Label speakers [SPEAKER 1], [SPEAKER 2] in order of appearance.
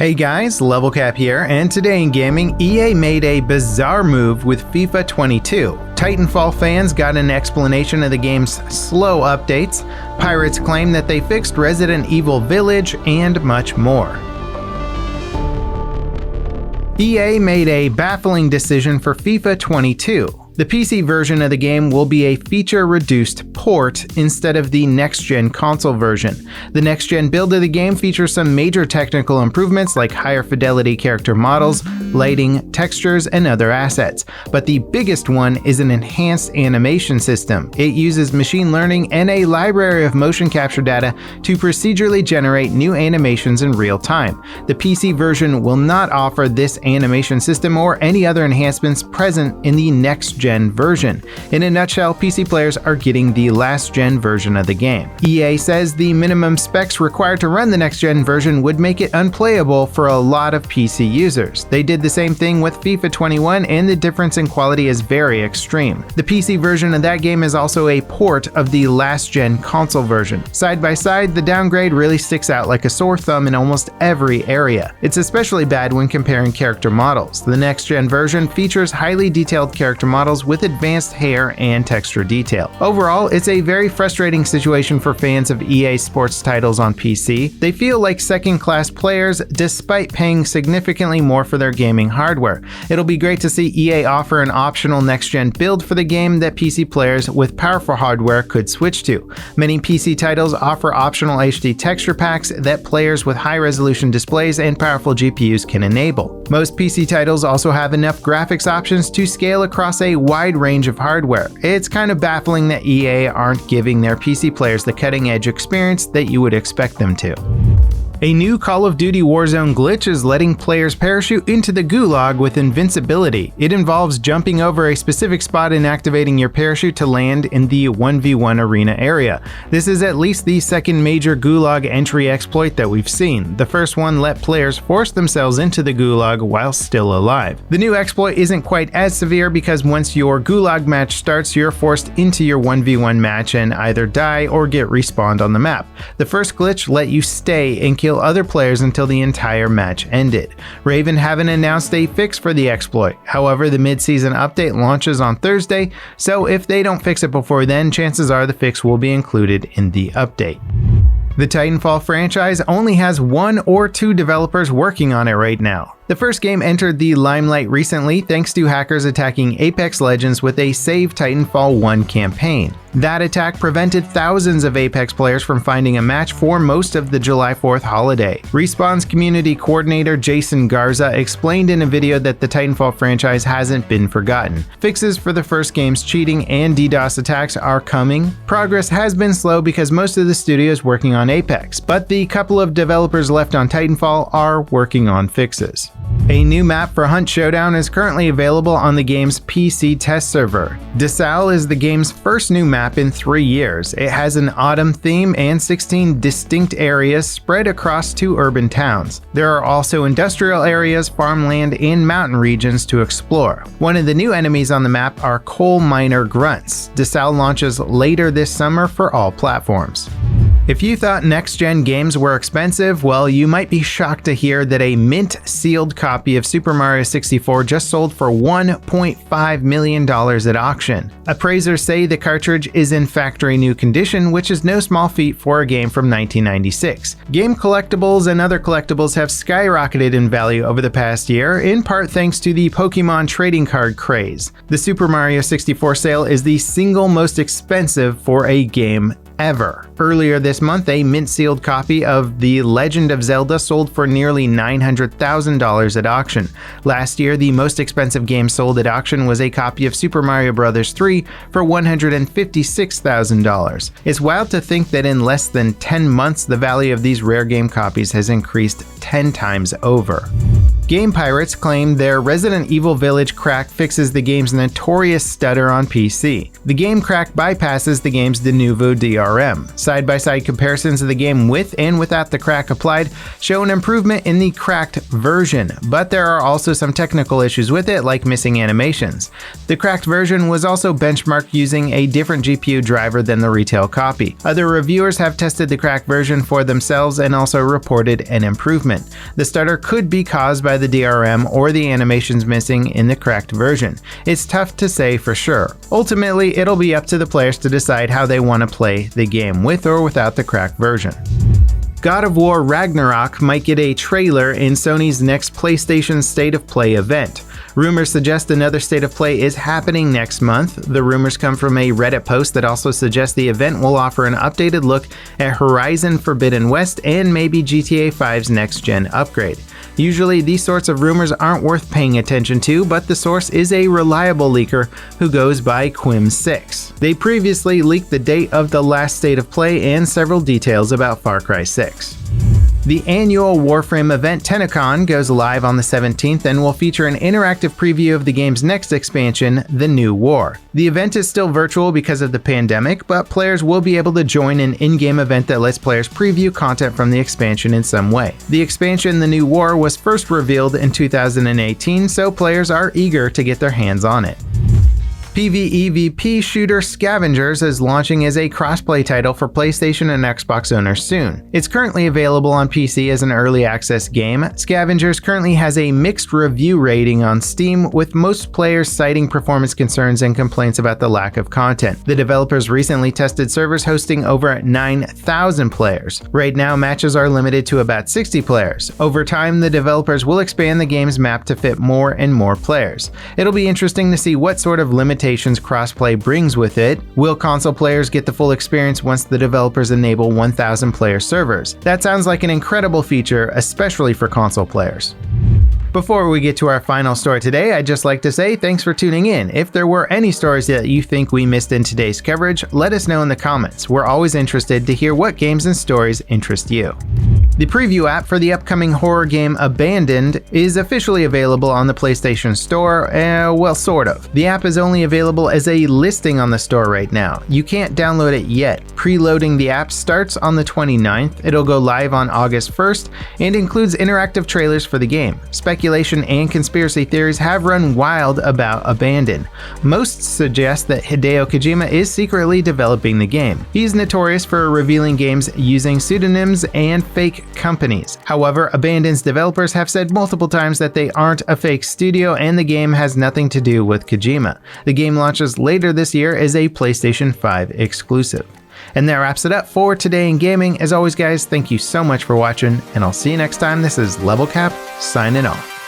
[SPEAKER 1] Hey guys, Levelcap here, and today in gaming, EA made a bizarre move with FIFA 22. Titanfall fans got an explanation of the game's slow updates, pirates claim that they fixed Resident Evil Village, and much more. EA made a baffling decision for FIFA 22. The PC version of the game will be a feature-reduced port instead of the next-gen console version. The next-gen build of the game features some major technical improvements like higher fidelity character models, lighting, textures, and other assets. But the biggest one is an enhanced animation system. It uses machine learning and a library of motion capture data to procedurally generate new animations in real time. The PC version will not offer this animation system or any other enhancements present in the next-gen version. In a nutshell, PC players are getting the last-gen version of the game. EA says the minimum specs required to run the next-gen version would make it unplayable for a lot of PC users. They did the same thing with FIFA 21, and the difference in quality is very extreme. The PC version of that game is also a port of the last-gen console version. Side by side, the downgrade really sticks out like a sore thumb in almost every area. It's especially bad when comparing character models. The next-gen version features highly detailed character models with advanced hair and texture detail. Overall, it's a very frustrating situation for fans of EA sports titles on PC. They feel like second-class players despite paying significantly more for their gaming hardware. It'll be great to see EA offer an optional next-gen build for the game that PC players with powerful hardware could switch to. Many PC titles offer optional HD texture packs that players with high-resolution displays and powerful GPUs can enable. Most PC titles also have enough graphics options to scale across a wide range of hardware. It's kind of baffling that EA aren't giving their PC players the cutting-edge experience that you would expect them to. A new Call of Duty Warzone glitch is letting players parachute into the Gulag with invincibility. It involves jumping over a specific spot and activating your parachute to land in the 1v1 arena area. This is at least the second major Gulag entry exploit that we've seen. The first one let players force themselves into the Gulag while still alive. The new exploit isn't quite as severe because once your Gulag match starts, you're forced into your 1v1 match and either die or get respawned on the map. The first glitch let you stay and kill other players until the entire match ended. Raven haven't announced a fix for the exploit. However, the mid-season update launches on Thursday, so if they don't fix it before then, chances are the fix will be included in the update. The Titanfall franchise only has 1 or 2 developers working on it right now. The first game entered the limelight recently thanks to hackers attacking Apex Legends with a Save Titanfall 1 campaign. That attack prevented thousands of Apex players from finding a match for most of the July 4th holiday. Respawn's community coordinator Jason Garza explained in a video that the Titanfall franchise hasn't been forgotten. Fixes for the first game's cheating and DDoS attacks are coming. Progress has been slow because most of the studio is working on Apex, but the couple of developers left on Titanfall are working on fixes. A new map for Hunt Showdown is currently available on the game's PC test server. Dessau is the game's first new map in 3 years. It has an autumn theme and 16 distinct areas spread across 2 urban towns. There are also industrial areas, farmland, and mountain regions to explore. One of the new enemies on the map are coal miner grunts. Dessau launches later this summer for all platforms. If you thought next-gen games were expensive, well, you might be shocked to hear that a mint-sealed copy of Super Mario 64 just sold for $1.5 million at auction. Appraisers say the cartridge is in factory new condition, which is no small feat for a game from 1996. Game collectibles and other collectibles have skyrocketed in value over the past year, in part thanks to the Pokemon trading card craze. The Super Mario 64 sale is the single most expensive for a game ever. Earlier this month, a mint-sealed copy of The Legend of Zelda sold for nearly $900,000 at auction. Last year, the most expensive game sold at auction was a copy of Super Mario Bros. 3 for $156,000. It's wild to think that in less than 10 months, the value of these rare game copies has increased 10 times over. Game Pirates claim their Resident Evil Village crack fixes the game's notorious stutter on PC. The game crack bypasses the game's de novo DRM. Side-by-side comparisons of the game with and without the crack applied show an improvement in the cracked version, but there are also some technical issues with it, like missing animations. The cracked version was also benchmarked using a different GPU driver than the retail copy. Other reviewers have tested the cracked version for themselves and also reported an improvement. The stutter could be caused by the DRM or the animations missing in the cracked version. It's tough to say for sure. Ultimately, it'll be up to the players to decide how they want to play the game with or without the cracked version. God of War Ragnarok might get a trailer in Sony's next PlayStation State of Play event. Rumors suggest another State of Play is happening next month. The rumors come from a Reddit post that also suggests the event will offer an updated look at Horizon Forbidden West and maybe GTA 5's next-gen upgrade. Usually these sorts of rumors aren't worth paying attention to, but the source is a reliable leaker who goes by Quim6. They previously leaked the date of the last State of Play and several details about Far Cry 6. The annual Warframe event TennoCon goes live on the 17th and will feature an interactive preview of the game's next expansion, The New War. The event is still virtual because of the pandemic, but players will be able to join an in-game event that lets players preview content from the expansion in some way. The expansion, The New War, was first revealed in 2018, so players are eager to get their hands on it. PvEVP shooter Scavengers is launching as a crossplay title for PlayStation and Xbox owners soon. It's currently available on PC as an early access game. Scavengers currently has a mixed review rating on Steam, with most players citing performance concerns and complaints about the lack of content. The developers recently tested servers hosting over 9,000 players. Right now, matches are limited to about 60 players. Over time, the developers will expand the game's map to fit more and more players. It'll be interesting to see what sort of limitations crossplay brings with it. Will console players get the full experience once the developers enable 1,000 player servers? That sounds like an incredible feature, especially for console players. Before we get to our final story today, I'd just like to say thanks for tuning in. If there were any stories that you think we missed in today's coverage, let us know in the comments. We're always interested to hear what games and stories interest you. The preview app for the upcoming horror game Abandoned is officially available on the PlayStation Store, well, sort of. The app is only available as a listing on the store right now. You can't download it yet. Preloading the app starts on the 29th. It'll go live on August 1st and includes interactive trailers for the game. Speculation and conspiracy theories have run wild about Abandoned. Most suggest that Hideo Kojima is secretly developing the game. He's notorious for revealing games using pseudonyms and fake companies. However, Abandoned's developers have said multiple times that they aren't a fake studio and the game has nothing to do with Kojima. The game launches later this year as a PlayStation 5 exclusive. And that wraps it up for today in gaming. As always, guys, thank you so much for watching, and I'll see you next time. This is Level Cap signing off.